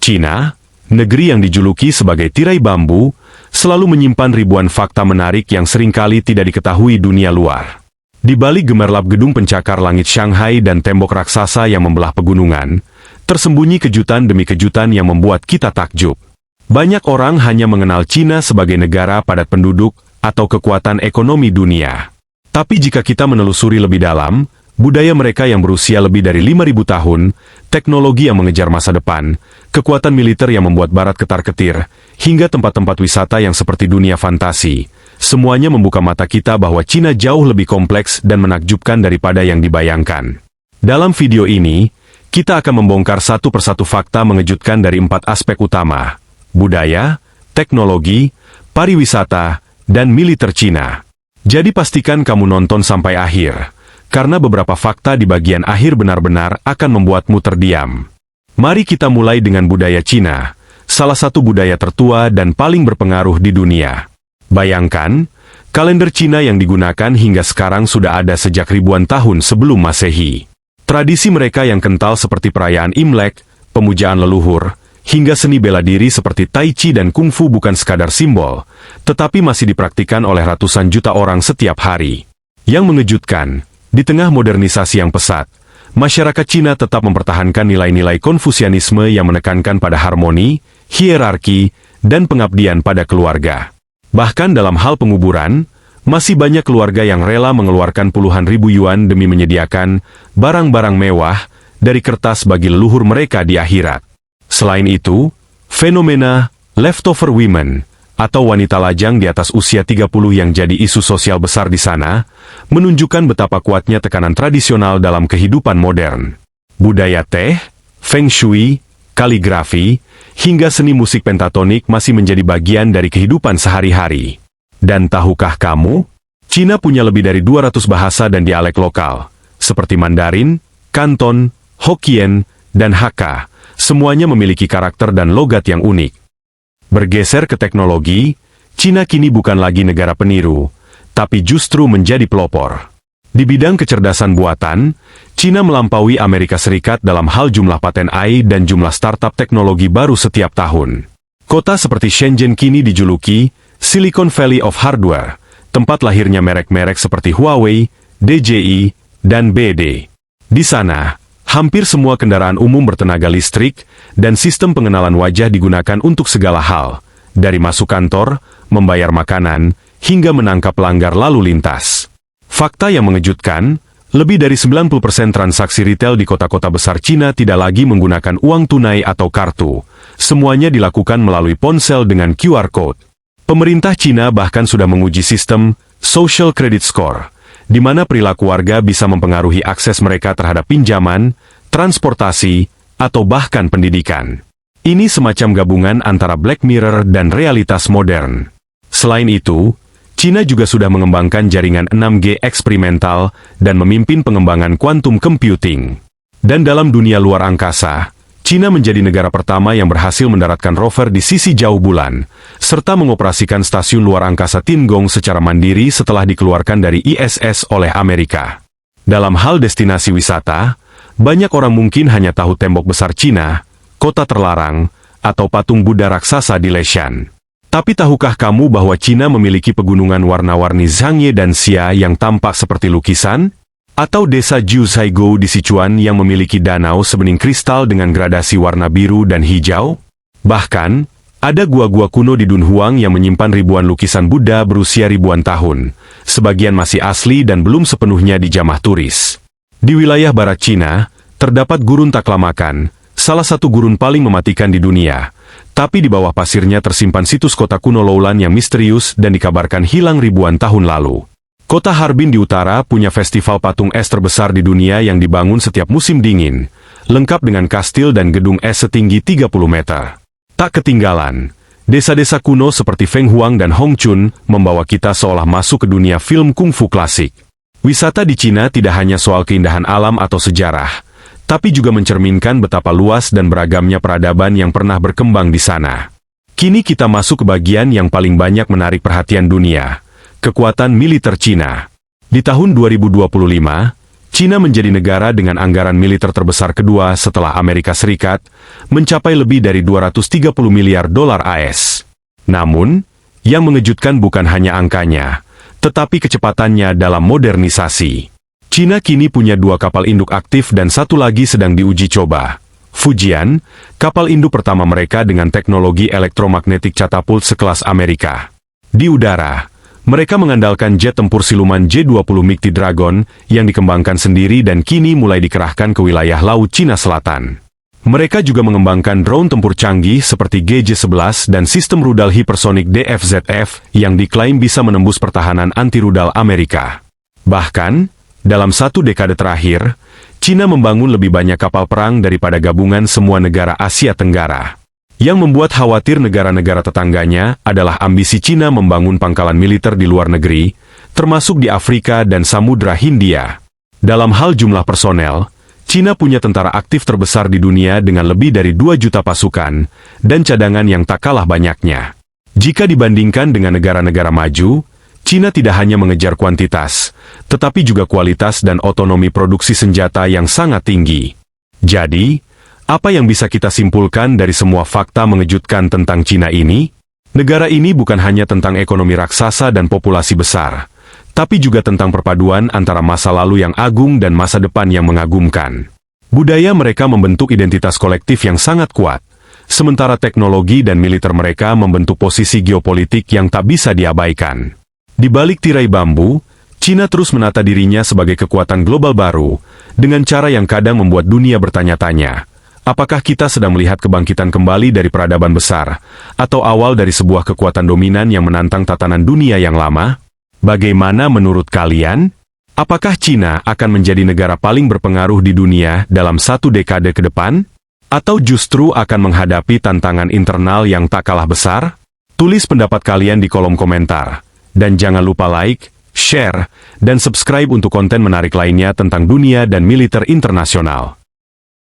Cina, negeri yang dijuluki sebagai tirai bambu, selalu menyimpan ribuan fakta menarik yang seringkali tidak diketahui dunia luar. Di balik gemerlap gedung pencakar langit Shanghai dan tembok raksasa yang membelah pegunungan, tersembunyi kejutan demi kejutan yang membuat kita takjub. Banyak orang hanya mengenal Cina sebagai negara padat penduduk atau kekuatan ekonomi dunia. Tapi jika kita menelusuri lebih dalam, budaya mereka yang berusia lebih dari 5.000 tahun, teknologi yang mengejar masa depan, kekuatan militer yang membuat barat ketar-ketir, hingga tempat-tempat wisata yang seperti dunia fantasi, semuanya membuka mata kita bahwa Cina jauh lebih kompleks dan menakjubkan daripada yang dibayangkan. Dalam video ini, kita akan membongkar satu persatu fakta mengejutkan dari 4 aspek utama: budaya, teknologi, pariwisata, dan militer Cina. Jadi pastikan kamu nonton sampai akhir, karena beberapa fakta di bagian akhir benar-benar akan membuatmu terdiam. Mari kita mulai dengan budaya Cina, salah satu budaya tertua dan paling berpengaruh di dunia. Bayangkan, kalender Cina yang digunakan hingga sekarang sudah ada sejak ribuan tahun sebelum Masehi. Tradisi mereka yang kental seperti perayaan Imlek, pemujaan leluhur, hingga seni bela diri seperti Tai Chi dan Kung Fu bukan sekadar simbol, tetapi masih dipraktikkan oleh ratusan juta orang setiap hari. Yang mengejutkan, di tengah modernisasi yang pesat, masyarakat Cina tetap mempertahankan nilai-nilai Konfusianisme yang menekankan pada harmoni, hierarki, dan pengabdian pada keluarga. Bahkan dalam hal penguburan, masih banyak keluarga yang rela mengeluarkan puluhan ribu yuan demi menyediakan barang-barang mewah dari kertas bagi leluhur mereka di akhirat. Selain itu, fenomena leftover women atau wanita lajang di atas usia 30 yang jadi isu sosial besar di sana, menunjukkan betapa kuatnya tekanan tradisional dalam kehidupan modern. Budaya teh, feng shui, kaligrafi, hingga seni musik pentatonik masih menjadi bagian dari kehidupan sehari-hari. Dan tahukah kamu? Cina punya lebih dari 200 bahasa dan dialek lokal, seperti Mandarin, Kanton, Hokkien, dan Hakka. Semuanya memiliki karakter dan logat yang unik. Bergeser ke teknologi, Cina kini bukan lagi negara peniru, tapi justru menjadi pelopor. Di bidang kecerdasan buatan, Cina melampaui Amerika Serikat dalam hal jumlah paten AI dan jumlah startup teknologi baru setiap tahun. Kota seperti Shenzhen kini dijuluki Silicon Valley of Hardware, tempat lahirnya merek-merek seperti Huawei, DJI, dan BD. Di sana, hampir semua kendaraan umum bertenaga listrik, dan sistem pengenalan wajah digunakan untuk segala hal, dari masuk kantor, membayar makanan, hingga menangkap pelanggar lalu lintas. Fakta yang mengejutkan, lebih dari 90% transaksi retail di kota-kota besar Cina tidak lagi menggunakan uang tunai atau kartu. Semuanya dilakukan melalui ponsel dengan QR Code. Pemerintah Cina bahkan sudah menguji sistem Social Credit Score, di mana perilaku warga bisa mempengaruhi akses mereka terhadap pinjaman, transportasi, atau bahkan pendidikan. Ini semacam gabungan antara Black Mirror dan realitas modern. Selain itu, Cina juga sudah mengembangkan jaringan 6G eksperimental dan memimpin pengembangan quantum computing. Dan dalam dunia luar angkasa, Cina menjadi negara pertama yang berhasil mendaratkan rover di sisi jauh bulan, serta mengoperasikan stasiun luar angkasa Tiangong secara mandiri setelah dikeluarkan dari ISS oleh Amerika. Dalam hal destinasi wisata, banyak orang mungkin hanya tahu tembok besar Cina, kota terlarang, atau patung Buddha raksasa di Leshan. Tapi tahukah kamu bahwa Cina memiliki pegunungan warna-warni Zhangye dan Xia yang tampak seperti lukisan? Atau desa Jiuzhaigou di Sichuan yang memiliki danau sebening kristal dengan gradasi warna biru dan hijau? Bahkan, ada gua-gua kuno di Dunhuang yang menyimpan ribuan lukisan Buddha berusia ribuan tahun. Sebagian masih asli dan belum sepenuhnya dijamah turis. Di wilayah barat Cina, terdapat gurun Taklamakan, salah satu gurun paling mematikan di dunia. Tapi di bawah pasirnya tersimpan situs kota kuno Loulan yang misterius dan dikabarkan hilang ribuan tahun lalu. Kota Harbin di utara punya festival patung es terbesar di dunia yang dibangun setiap musim dingin, lengkap dengan kastil dan gedung es setinggi 30 meter. Tak ketinggalan, desa-desa kuno seperti Fenghuang dan Hongchun membawa kita seolah masuk ke dunia film kungfu klasik. Wisata di Cina tidak hanya soal keindahan alam atau sejarah, tapi juga mencerminkan betapa luas dan beragamnya peradaban yang pernah berkembang di sana. Kini kita masuk ke bagian yang paling banyak menarik perhatian dunia. Kekuatan militer Cina. Di tahun 2025, China menjadi negara dengan anggaran militer terbesar kedua setelah Amerika Serikat, mencapai lebih dari 230 miliar dolar AS. Namun, yang mengejutkan bukan hanya angkanya, tetapi kecepatannya dalam modernisasi. China kini punya 2 kapal induk aktif dan 1 lagi sedang diuji coba. Fujian, kapal induk pertama mereka dengan teknologi elektromagnetik catapult sekelas Amerika. Di udara, mereka mengandalkan jet tempur siluman J-20 Mighty Dragon yang dikembangkan sendiri dan kini mulai dikerahkan ke wilayah Laut Cina Selatan. Mereka juga mengembangkan drone tempur canggih seperti GJ-11 dan sistem rudal hipersonik DFZF yang diklaim bisa menembus pertahanan anti-rudal Amerika. Bahkan, dalam 1 dekade terakhir, China membangun lebih banyak kapal perang daripada gabungan semua negara Asia Tenggara. Yang membuat khawatir negara-negara tetangganya adalah ambisi China membangun pangkalan militer di luar negeri, termasuk di Afrika dan Samudra Hindia. Dalam hal jumlah personel, China punya tentara aktif terbesar di dunia dengan lebih dari 2 juta pasukan, dan cadangan yang tak kalah banyaknya. Jika dibandingkan dengan negara-negara maju, China tidak hanya mengejar kuantitas, tetapi juga kualitas dan otonomi produksi senjata yang sangat tinggi. Jadi, apa yang bisa kita simpulkan dari semua fakta mengejutkan tentang China ini? Negara ini bukan hanya tentang ekonomi raksasa dan populasi besar, tapi juga tentang perpaduan antara masa lalu yang agung dan masa depan yang mengagumkan. Budaya mereka membentuk identitas kolektif yang sangat kuat, sementara teknologi dan militer mereka membentuk posisi geopolitik yang tak bisa diabaikan. Di balik tirai bambu, China terus menata dirinya sebagai kekuatan global baru, dengan cara yang kadang membuat dunia bertanya-tanya. Apakah kita sedang melihat kebangkitan kembali dari peradaban besar, atau awal dari sebuah kekuatan dominan yang menantang tatanan dunia yang lama? Bagaimana menurut kalian? Apakah China akan menjadi negara paling berpengaruh di dunia dalam 1 dekade ke depan? Atau justru akan menghadapi tantangan internal yang tak kalah besar? Tulis pendapat kalian di kolom komentar. Dan jangan lupa like, share, dan subscribe untuk konten menarik lainnya tentang dunia dan militer internasional.